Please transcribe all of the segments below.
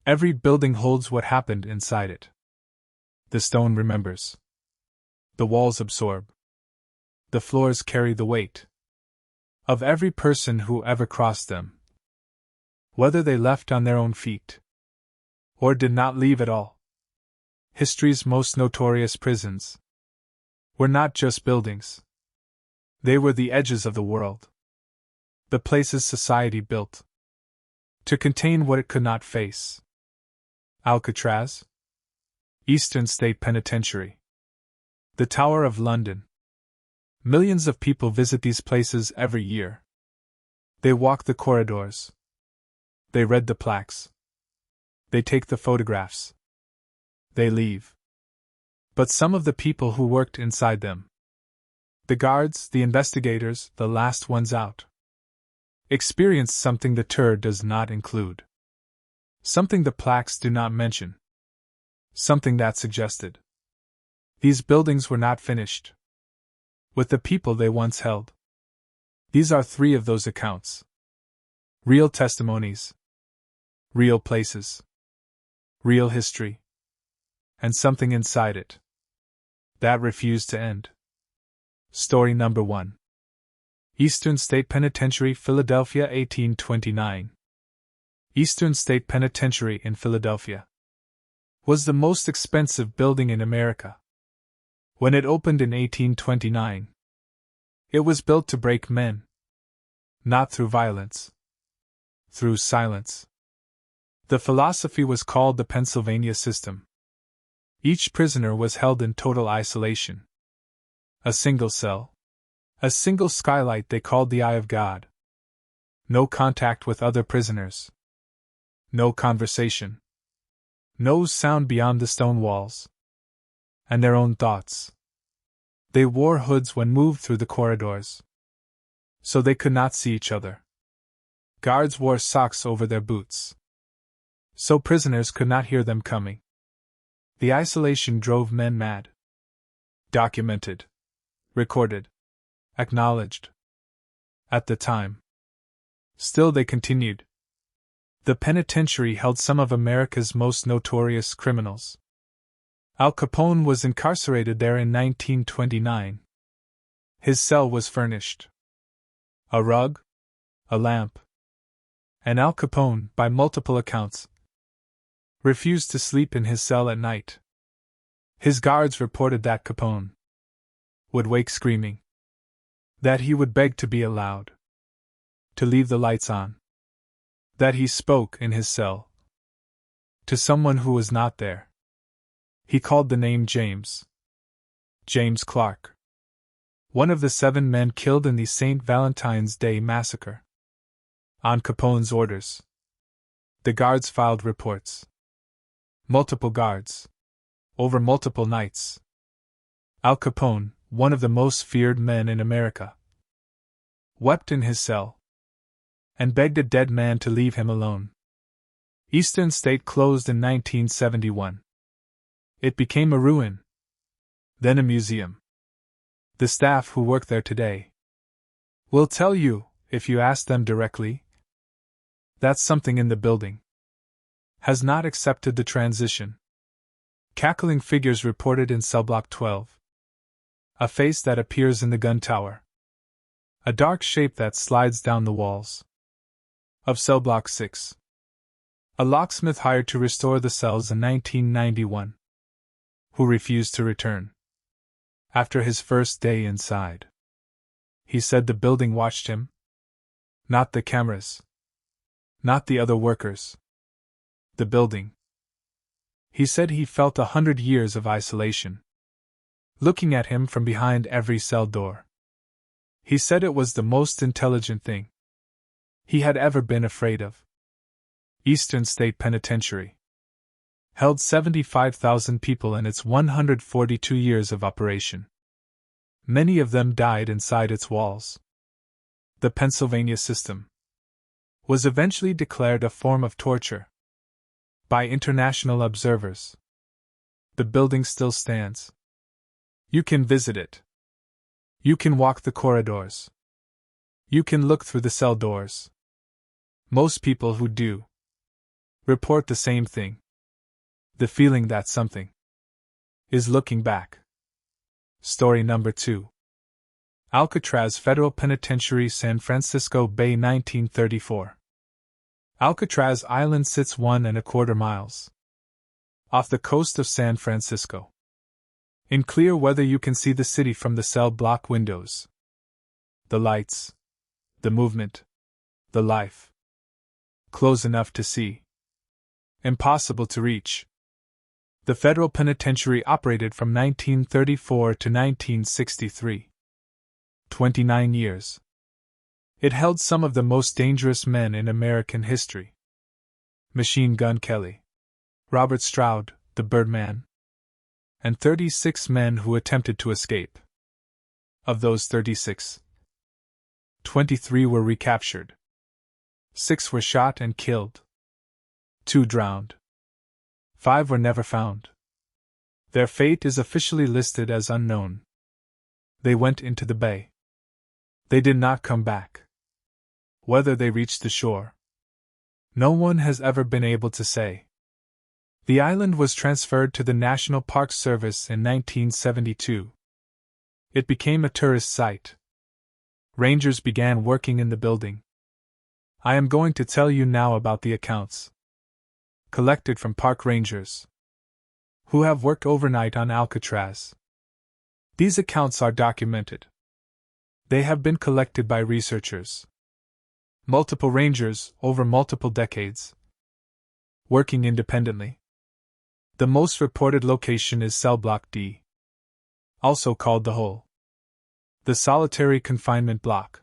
Every building holds what happened inside it. The stone remembers. The walls absorb. The floors carry the weight of every person who ever crossed them, whether they left on their own feet or did not leave at all. History's most notorious prisons were not just buildings. They were the edges of the world. The places society built to contain what it could not face. Alcatraz, Eastern State Penitentiary, the Tower of London. Millions of people visit these places every year. They walk the corridors. They read the plaques. They take the photographs. They leave. But some of the people who worked inside them, the guards, the investigators, the last ones out, experienced something the tour does not include. Something the plaques do not mention. Something that suggested these buildings were not finished with the people they once held. These are 3 of those accounts. Real testimonies. Real places. Real history. And something inside it that refused to end. Story number 1. Eastern State Penitentiary, Philadelphia, 1829. Eastern State Penitentiary in Philadelphia was the most expensive building in America. When it opened in 1829, it was built to break men, not through violence, through silence. The philosophy was called the Pennsylvania system. Each prisoner was held in total isolation. A single cell, a single skylight they called the Eye of God. No contact with other prisoners. No conversation. No sound beyond the stone walls. And their own thoughts. They wore hoods when moved through the corridors, so they could not see each other. Guards wore socks over their boots, so prisoners could not hear them coming. The isolation drove men mad. Documented. Recorded. Acknowledged. At the time. Still they continued. The penitentiary held some of America's most notorious criminals. Al Capone was incarcerated there in 1929. His cell was furnished. A rug, a lamp. And Al Capone, by multiple accounts, refused to sleep in his cell at night. His guards reported that Capone would wake screaming, that he would beg to be allowed to leave the lights on, that he spoke in his cell to someone who was not there. He called the name James. James Clark. One of the 7 men killed in the St. Valentine's Day Massacre. On Capone's orders, the guards filed reports. Multiple guards. Over multiple nights. Al Capone, one of the most feared men in America, wept in his cell and begged a dead man to leave him alone. Eastern State closed in 1971. It became a ruin, then a museum. The staff who work there today will tell you, if you ask them directly, that something in the building has not accepted the transition. Cackling figures reported in Cellblock 12. A face that appears in the gun tower. A dark shape that slides down the walls of Cellblock 6. A locksmith hired to restore the cells in 1991. Who refused to return. After his first day inside, he said the building watched him. Not the cameras. Not the other workers. The building. He said he felt 100 years of isolation, looking at him from behind every cell door. He said it was the most intelligent thing he had ever been afraid of. Eastern State Penitentiary held 75,000 people in its 142 years of operation. Many of them died inside its walls. The Pennsylvania system was eventually declared a form of torture by international observers. The building still stands. You can visit it. You can walk the corridors. You can look through the cell doors. Most people who do report the same thing. The feeling that something is looking back. Story number 2. Alcatraz Federal Penitentiary, San Francisco Bay, 1934. Alcatraz Island sits 1¼ miles off the coast of San Francisco. In clear weather you can see the city from the Cellblock windows. The lights, the movement, the life. Close enough to see. Impossible to reach. The federal penitentiary operated from 1934 to 1963. 29 years. It held some of the most dangerous men in American history. Machine Gun Kelly, Robert Stroud, the Birdman, and 36 men who attempted to escape. Of those 36, 23 were recaptured. 6 were shot and killed. 2 drowned. 5 were never found. Their fate is officially listed as unknown. They went into the bay. They did not come back. Whether they reached the shore, no one has ever been able to say. The island was transferred to the National Park Service in 1972. It became a tourist site. Rangers began working in the building. I am going to tell you now about the accounts collected from park rangers who have worked overnight on Alcatraz. These accounts are documented. They have been collected by researchers, multiple rangers over multiple decades, working independently. The most reported location is Cellblock D, also called the Hole, the solitary confinement block,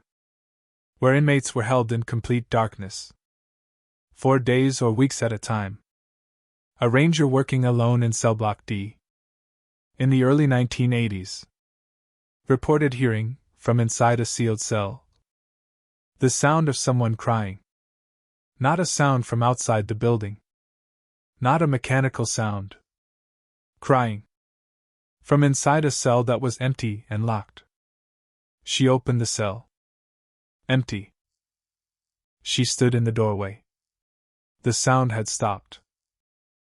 where inmates were held in complete darkness, for days or weeks at a time. A ranger working alone in Cellblock D, in the early 1980s, reported hearing, from inside a sealed cell, the sound of someone crying. Not a sound from outside the building. Not a mechanical sound. Crying. From inside a cell that was empty and locked. She opened the cell. Empty. She stood in the doorway. The sound had stopped.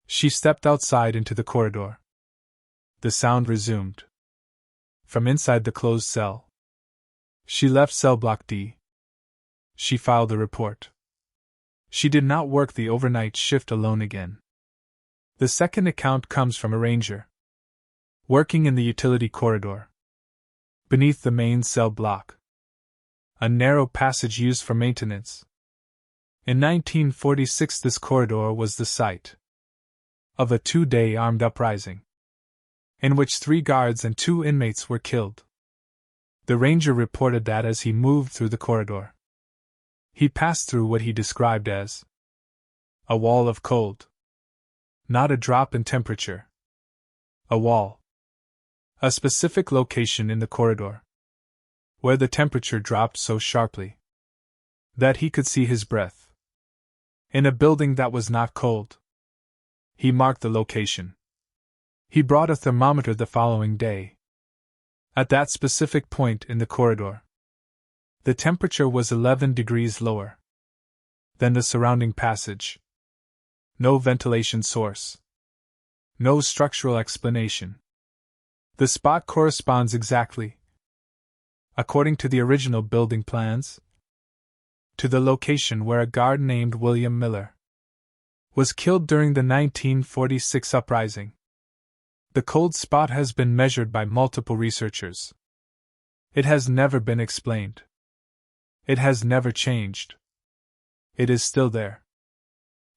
She stepped outside into the corridor. The sound resumed. From inside the closed cell. She left Cellblock D. She filed a report. She did not work the overnight shift alone again. The second account comes from a ranger working in the utility corridor beneath the main cell block, a narrow passage used for maintenance. In 1946, this corridor was the site of a 2-day armed uprising, in which 3 guards and 2 inmates were killed. The ranger reported that as he moved through the corridor, he passed through what he described as a wall of cold. Not a drop in temperature. A wall. A specific location in the corridor, where the temperature dropped so sharply that he could see his breath. In a building that was not cold. He marked the location. He brought a thermometer the following day. At that specific point in the corridor, the temperature was 11 degrees lower than the surrounding passage. No ventilation source. No structural explanation. The spot corresponds exactly, according to the original building plans, to the location where a guard named William Miller was killed during the 1946 uprising. The cold spot has been measured by multiple researchers. It has never been explained. It has never changed. It is still there.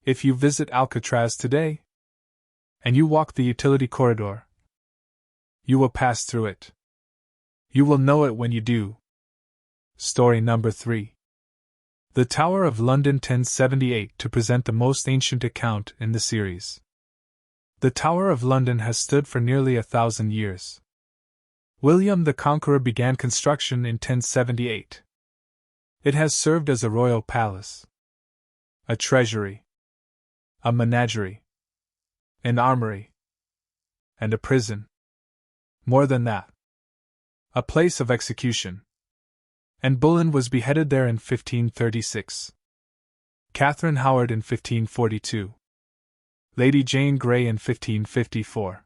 If you visit Alcatraz today, and you walk the utility corridor, you will pass through it. You will know it when you do. Story number 3. The Tower of London, 1078, to present the most ancient account in the series. The Tower of London has stood for nearly 1,000 years. William the Conqueror began construction in 1078. It has served as a royal palace, a treasury, a menagerie, an armory, and a prison. More than that, a place of execution. And Bullen was beheaded there in 1536. Catherine Howard in 1542. Lady Jane Grey in 1554.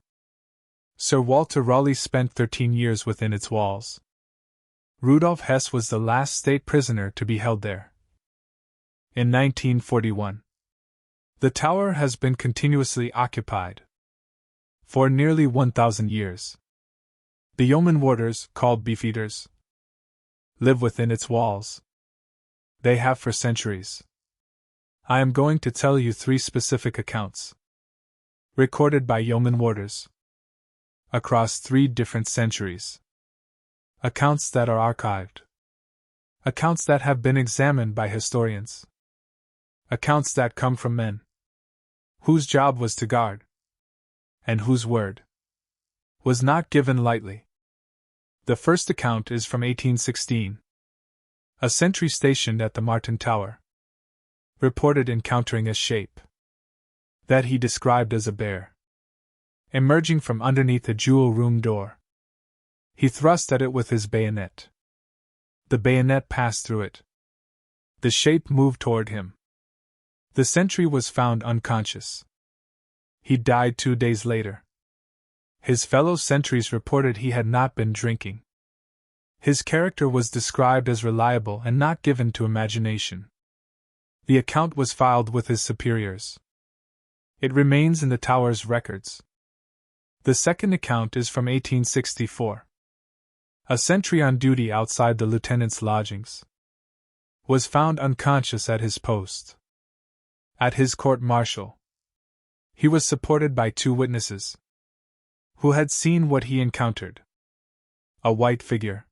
Sir Walter Raleigh spent 13 years within its walls. Rudolf Hess was the last state prisoner to be held there. In 1941. The tower has been continuously occupied for nearly 1,000 years. The yeoman warders, called beefeaters, live within its walls. They have for centuries. I am going to tell you 3 specific accounts, recorded by yeoman warders, across 3 different centuries. Accounts that are archived. Accounts that have been examined by historians. Accounts that come from men whose job was to guard, and whose word was not given lightly. The first account is from 1816. A sentry stationed at the Martin Tower reported encountering a shape that he described as a bear emerging from underneath a jewel room door. He thrust at it with his bayonet. The bayonet passed through it. The shape moved toward him. The sentry was found unconscious. He died 2 days later. His fellow sentries reported he had not been drinking. His character was described as reliable and not given to imagination. The account was filed with his superiors. It remains in the tower's records. The second account is from 1864. A sentry on duty outside the lieutenant's lodgings was found unconscious at his post. At his court-martial, he was supported by 2 witnesses who had seen what he encountered: a white figure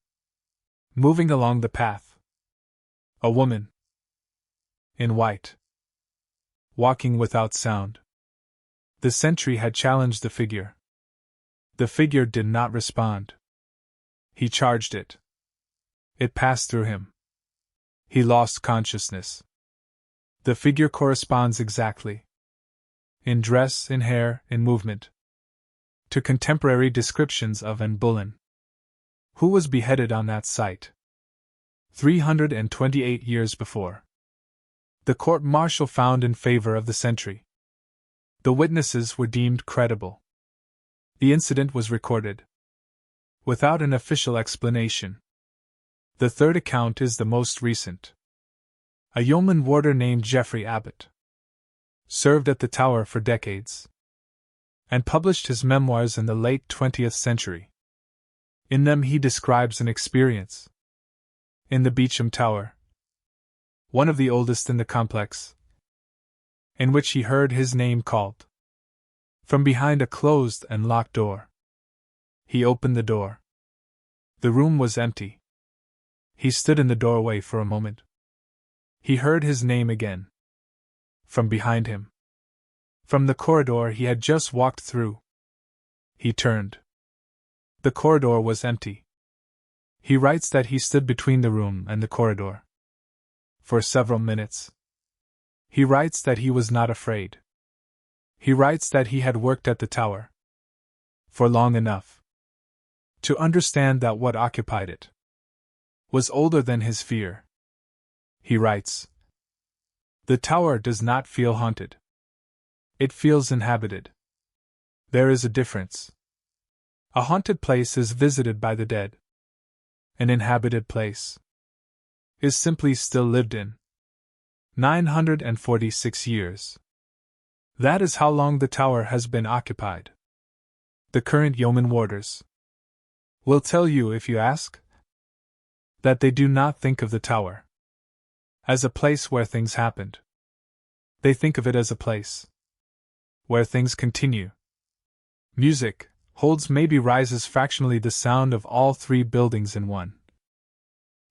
moving along the path, a woman in white walking without sound. The sentry had challenged the figure. The figure did not respond. He charged it. It passed through him. He lost consciousness. The figure corresponds exactly, in dress, in hair, in movement, to contemporary descriptions of Anne Boleyn, who was beheaded on that site 328 years before. The court-martial found in favor of the sentry. The witnesses were deemed credible. The incident was recorded without an official explanation. The third account is the most recent. A yeoman warder named Geoffrey Abbott served at the tower for decades and published his memoirs in the late 20th century. In them he describes an experience in the Beauchamp Tower, one of the oldest in the complex, in which he heard his name called from behind a closed and locked door. He opened the door. The room was empty. He stood in the doorway for a moment. He heard his name again. From behind him. From the corridor he had just walked through. He turned. The corridor was empty. He writes that he stood between the room and the corridor for several minutes. He writes that he was not afraid. He writes that he had worked at the tower for long enough to understand that what occupied it was older than his fear. He writes, "The tower does not feel haunted. It feels inhabited. There is a difference. A haunted place is visited by the dead. An inhabited place is simply still lived in. 946 years. That is how long the tower has been occupied. The current yeoman warders will tell you, if you ask, that they do not think of the tower as a place where things happened. They think of it as a place where things continue. Music holds maybe rises fractionally the sound of all 3 buildings in one.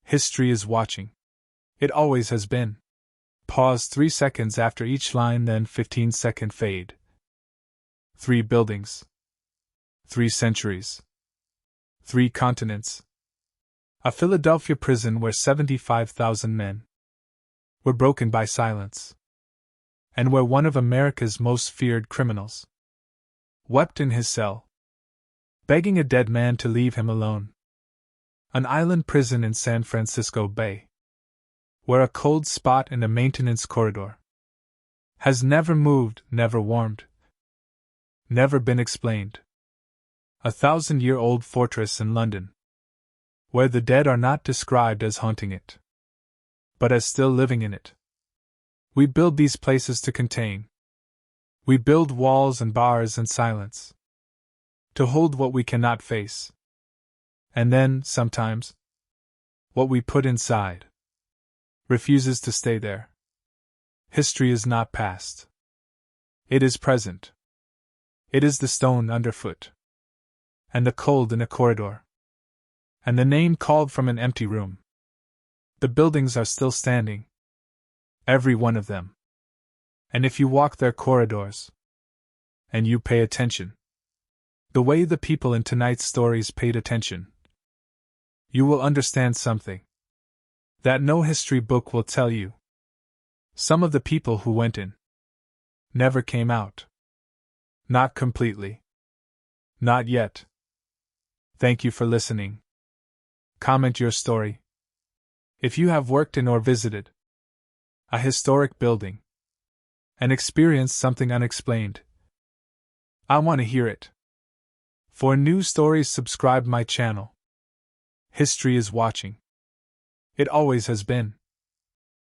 History is watching. It always has been. Pause 3 seconds after each line, then 15-second fade. 3 buildings. 3 centuries. 3 continents. A Philadelphia prison where 75,000 men were broken by silence, and where one of America's most feared criminals wept in his cell, begging a dead man to leave him alone. An island prison in San Francisco Bay, where a cold spot in a maintenance corridor has never moved, never warmed, Never been explained. A 1,000-year-old fortress in London, where the dead are not described as haunting it, but as still living in it. We build these places to contain. We build walls and bars and silence, to hold what we cannot face. And then, sometimes, what we put inside refuses to stay there. History is not past. It is present. It is the stone underfoot, and the cold in a corridor, and the name called from an empty room. The buildings are still standing, every one of them. And if you walk their corridors, and you pay attention, the way the people in tonight's stories paid attention, you will understand something that no history book will tell you. Some of the people who went in never came out. Not completely. Not yet. Thank you for listening. Comment your story. If you have worked in or visited a historic building and experienced something unexplained, I want to hear it. For new stories, subscribe my channel. History is watching. It always has been.